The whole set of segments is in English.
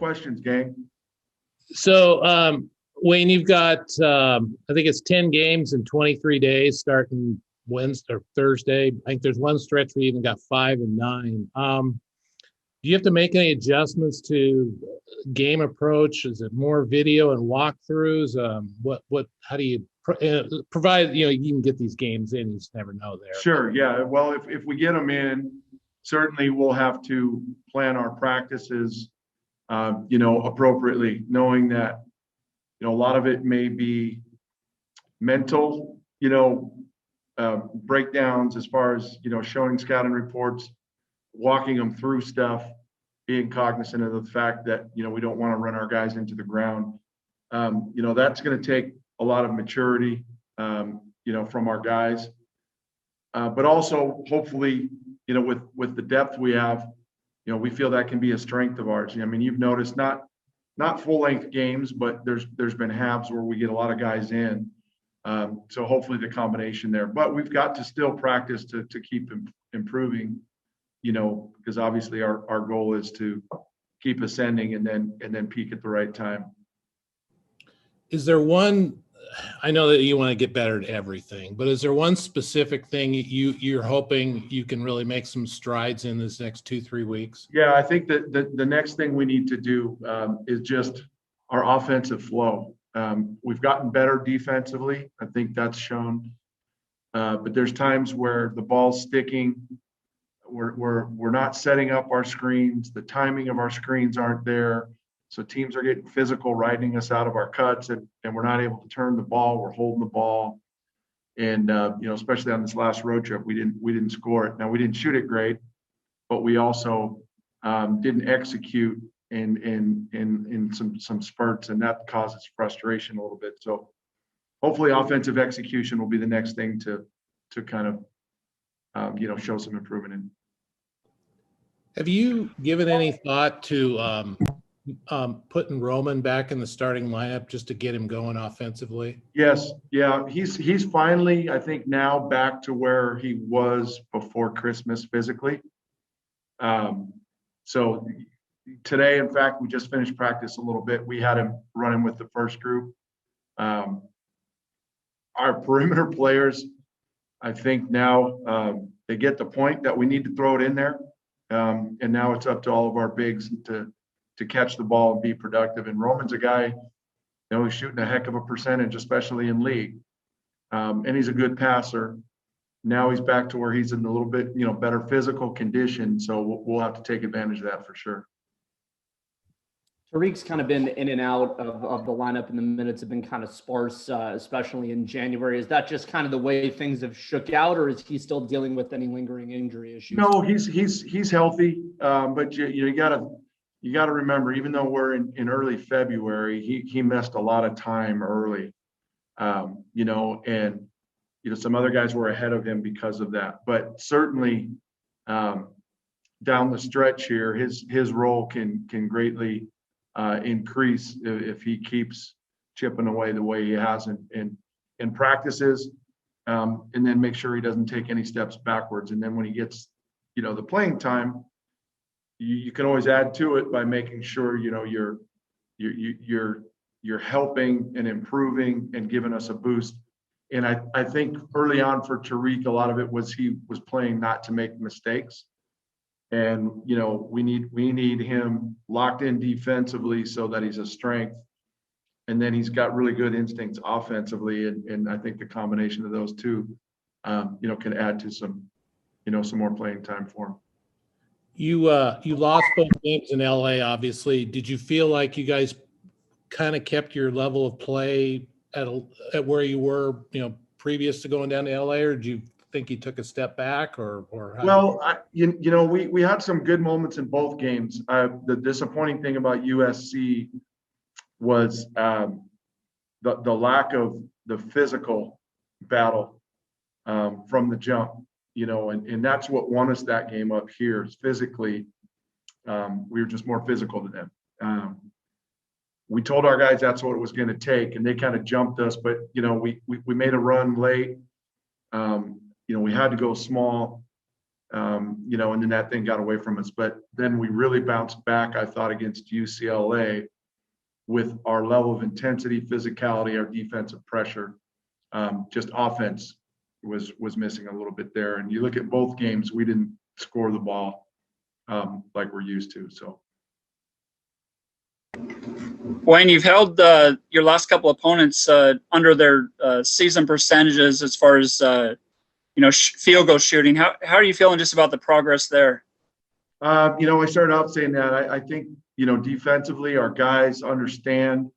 questions, gang. So, Wayne, you've got, I think it's 10 games in 23 days starting Wednesday or Thursday. I think there's one stretch where you even got 5 and 9. Do you have to make any adjustments to game approach? Is it more video and walkthroughs? How do you provide, you can get these games in, you just never know there. Sure. Yeah. Well, if we get them in, certainly we'll have to plan our practices, appropriately, knowing that, a lot of it may be mental, breakdowns as far as, showing scouting reports, walking them through stuff, being cognizant of the fact that, we don't want to run our guys into the ground. That's going to take a lot of maturity, from our guys. But also hopefully, with the depth we have, we feel that can be a strength of ours. I mean, you've noticed not full length games, but there's been halves where we get a lot of guys in. So hopefully the combination there, but we've got to still practice to keep improving, because obviously our goal is to keep ascending and then peak at the right time. Is there one, I know that you want to get better at everything, but is there one specific thing you're hoping you can really make some strides in this next 2-3 weeks? Yeah, I think that the next thing we need to do is just our offensive flow. We've gotten better defensively. I think that's shown. But there's times where the ball's sticking. We're not setting up our screens. The timing of our screens aren't there. So teams are getting physical, riding us out of our cuts, and we're not able to turn the ball. We're holding the ball. And, especially on this last road trip, we didn't score it. Now, we didn't shoot it great, but we also didn't execute in some spurts, and that causes frustration a little bit. So hopefully offensive execution will be the next thing to kind of, show some improvement in. Have you given any thought to putting Roman back in the starting lineup just to get him going offensively? Yes. Yeah. He's finally, I think, now back to where he was before Christmas physically. So today, in fact, we just finished practice a little bit. We had him running with the first group. Our perimeter players, I think now they get the point that we need to throw it in there. And now it's up to all of our bigs to catch the ball and be productive. And Roman's a guy, he's shooting a heck of a percentage, especially in league. And he's a good passer. Now he's back to where he's in a little bit, better physical condition. So we'll have to take advantage of that for sure. Tariq's kind of been in and out of the lineup, and the minutes have been kind of sparse, especially in January. Is that just kind of the way things have shook out, or is he still dealing with any lingering injury issues? No, he's healthy, but you gotta remember, even though we're in early February, he missed a lot of time early, and some other guys were ahead of him because of that. But certainly down the stretch here, his role can greatly increase if he keeps chipping away the way he has in practices, and then make sure he doesn't take any steps backwards. And then when he gets, the playing time, you can always add to it by making sure, you're helping and improving and giving us a boost. And I think early on for Tariq, a lot of it was he was playing not to make mistakes. And, we need him locked in defensively so that he's a strength. And then he's got really good instincts offensively. And I think the combination of those two, can add to some more playing time for him. You lost both games in LA, obviously. Did you feel like you guys kind of kept your level of play at where you were, previous to going down to LA, or did you think you took a step back, or how? Well, we had some good moments in both games. The disappointing thing about USC was the lack of the physical battle from the jump, and that's what won us that game up here. Is physically, we were just more physical to them. We told our guys that's what it was going to take, and they kind of jumped us. But we made a run late. We had to go small, And then that thing got away from us. But then we really bounced back, I thought, against UCLA with our level of intensity, physicality, our defensive pressure. Just offense was missing a little bit there. And you look at both games, we didn't score the ball like we're used to. So, Wayne, you've held your last couple opponents under their season percentages as far as field goal shooting. How are you feeling just about the progress there? I started out saying that I think defensively our guys understand.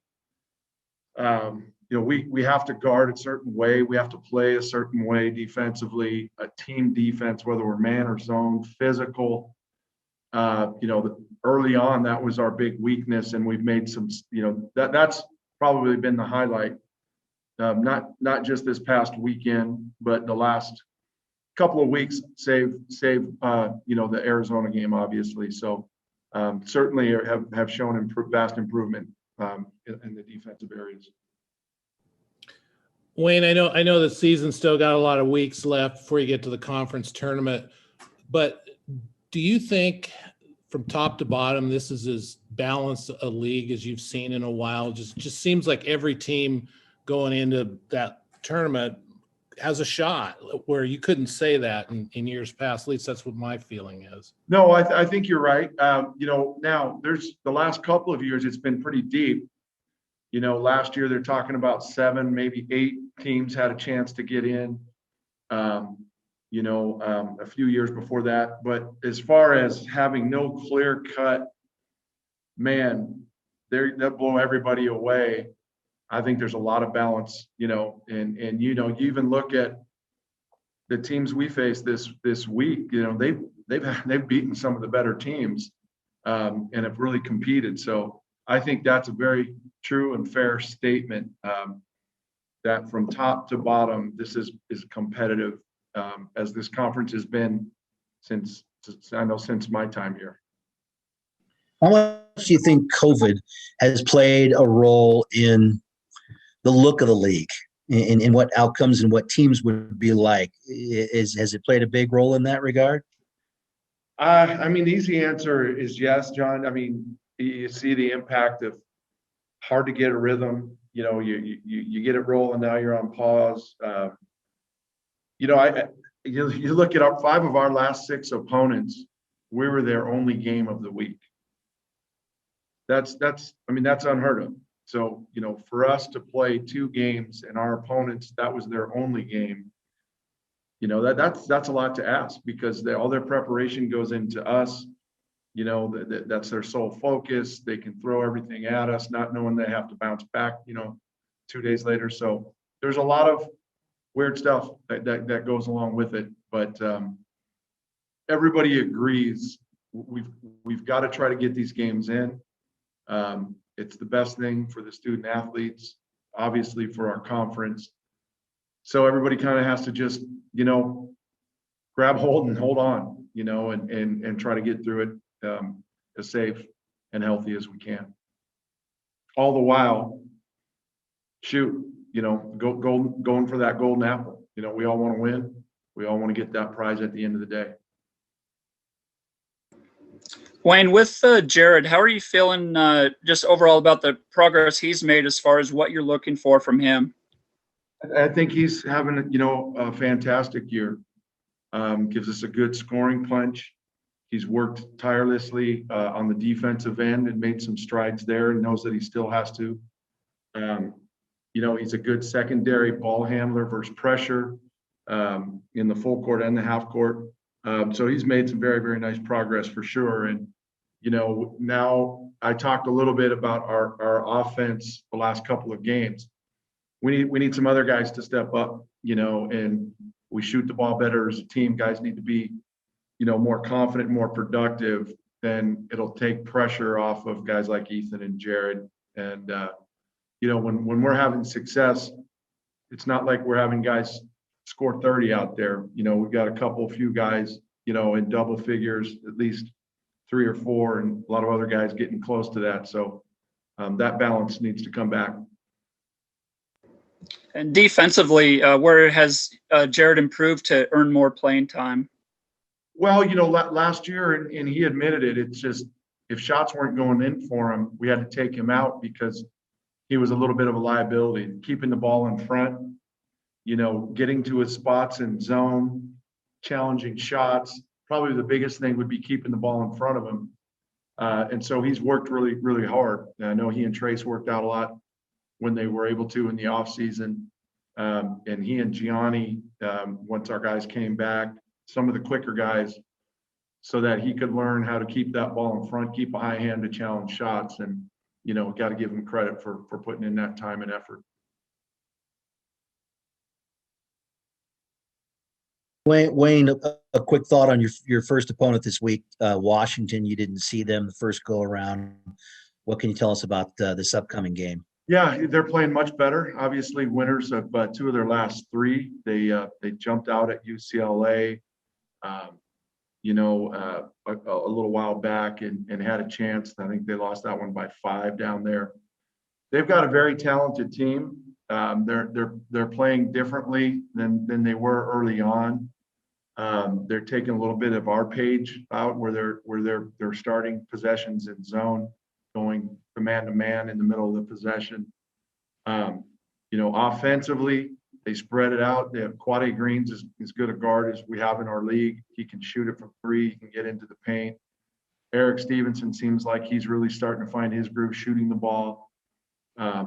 We have to guard a certain way. We have to play a certain way defensively, a team defense, whether we're man or zone, physical. Early on, that was our big weakness, and we've made some, that's probably been the highlight. Not just this past weekend, but the last couple of weeks, save the Arizona game, obviously. So certainly have shown vast improvement in the defensive areas. Wayne, I know the season still got a lot of weeks left before you get to the conference tournament, but do you think from top to bottom this is as balanced a league as you've seen in a while? Just seems like every team going into that tournament has a shot, where you couldn't say that in years past. At least that's what my feeling is. No, I think you're right. Now there's the last couple of years it's been pretty deep. Last year they're talking about 7, maybe 8 teams had a chance to get in. A few years before that. But as far as having no clear cut, man, that blow everybody away. I think there's a lot of balance, and you even look at the teams we face this week. They've beaten some of the better teams and have really competed. So I think that's a very true and fair statement, that from top to bottom, this is competitive, as this conference has been since my time here. How much do you think COVID has played a role in the look of the league, in what outcomes and what teams would be like? Has it played a big role in that regard? The easy answer is yes, John. You see the impact of hard to get a rhythm. You get it rolling, now you're on pause. You look at 5 of our last 6 opponents, we were their only game of the week. That's unheard of. So, for us to play 2 games and our opponents, that was their only game. That's a lot to ask, because all their preparation goes into us. That's their sole focus. They can throw everything at us, not knowing they have to bounce back, 2 days later. So there's a lot of weird stuff that goes along with it. But everybody agrees we've got to try to get these games in. It's the best thing for the student athletes, obviously for our conference. So everybody kind of has to just, grab hold and hold on, and try to get through it as safe and healthy as we can. All the while, going for that golden apple. We all want to win. We all want to get that prize at the end of the day. Wayne, with Jared, how are you feeling just overall about the progress he's made as far as what you're looking for from him? I think he's having, a fantastic year. Gives us a good scoring punch. He's worked tirelessly on the defensive end and made some strides there, and knows that he still has to. He's a good secondary ball handler versus pressure in the full court and the half court. So he's made some very, very nice progress for sure. And, now I talked a little bit about our offense the last couple of games. We need some other guys to step up, and we shoot the ball better as a team. Guys need to be, more confident, more productive. Then it'll take pressure off of guys like Ethan and Jared. And, when we're having success, it's not like we're having guys score 30 out there. We've got a few guys, in double figures, at least 3 or 4, and a lot of other guys getting close to that. So that balance needs to come back. And defensively, where has Jared improved to earn more playing time? Well, last year, and he admitted it, it's just, if shots weren't going in for him, we had to take him out because he was a little bit of a liability, keeping the ball in front, getting to his spots in zone, challenging shots. Probably the biggest thing would be keeping the ball in front of him. And so he's worked really, really hard. And I know he and Trace worked out a lot when they were able to in the offseason. And he and Gianni, once our guys came back, some of the quicker guys, so that he could learn how to keep that ball in front, keep a high hand to challenge shots. And, got to give him credit for putting in that time and effort. Wayne, a quick thought on your first opponent this week, Washington. You didn't see them the first go around. What can you tell us about this upcoming game? Yeah, they're playing much better. Obviously, winners of 2 of their last 3. They jumped out at UCLA, a little while back and had a chance. I think they lost that one by 5 down there. They've got a very talented team. They're playing differently than they were early on. They're taking a little bit of our page out where they're starting possessions in zone, going man to man in the middle of the possession. Offensively, they spread it out. They have Quade Greens as good a guard as we have in our league. He can shoot it from 3. He can get into the paint. Eric Stevenson seems like he's really starting to find his groove shooting the ball.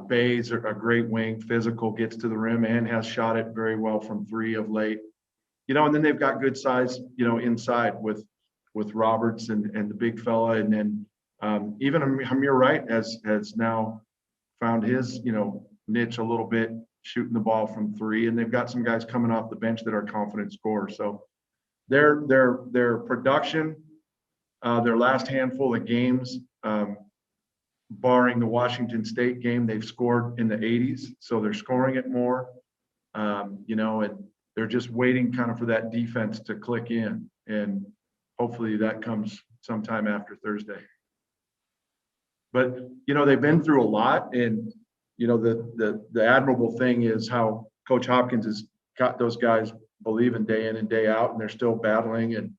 Bay's a great wing, physical, gets to the rim and has shot it very well from 3 of late. And then they've got good size, inside with Roberts and the big fella. And then even Amir Wright has now found his, niche a little bit, shooting the ball from 3. And they've got some guys coming off the bench that are confident scorers. So their production, their last handful of games, barring the Washington State game, they've scored in the 80s. So they're scoring it more, and they're just waiting kind of for that defense to click in. And hopefully that comes sometime after Thursday. But, they've been through a lot. And, the admirable thing is how Coach Hopkins has got those guys believing day in and day out, and they're still battling. And,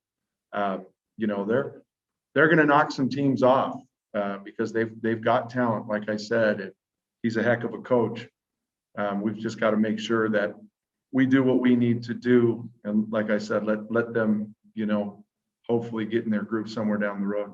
they're going to knock some teams off. Because they've got talent, like I said, and he's a heck of a coach. We've just got to make sure that we do what we need to do, and like I said, let them, hopefully get in their group somewhere down the road.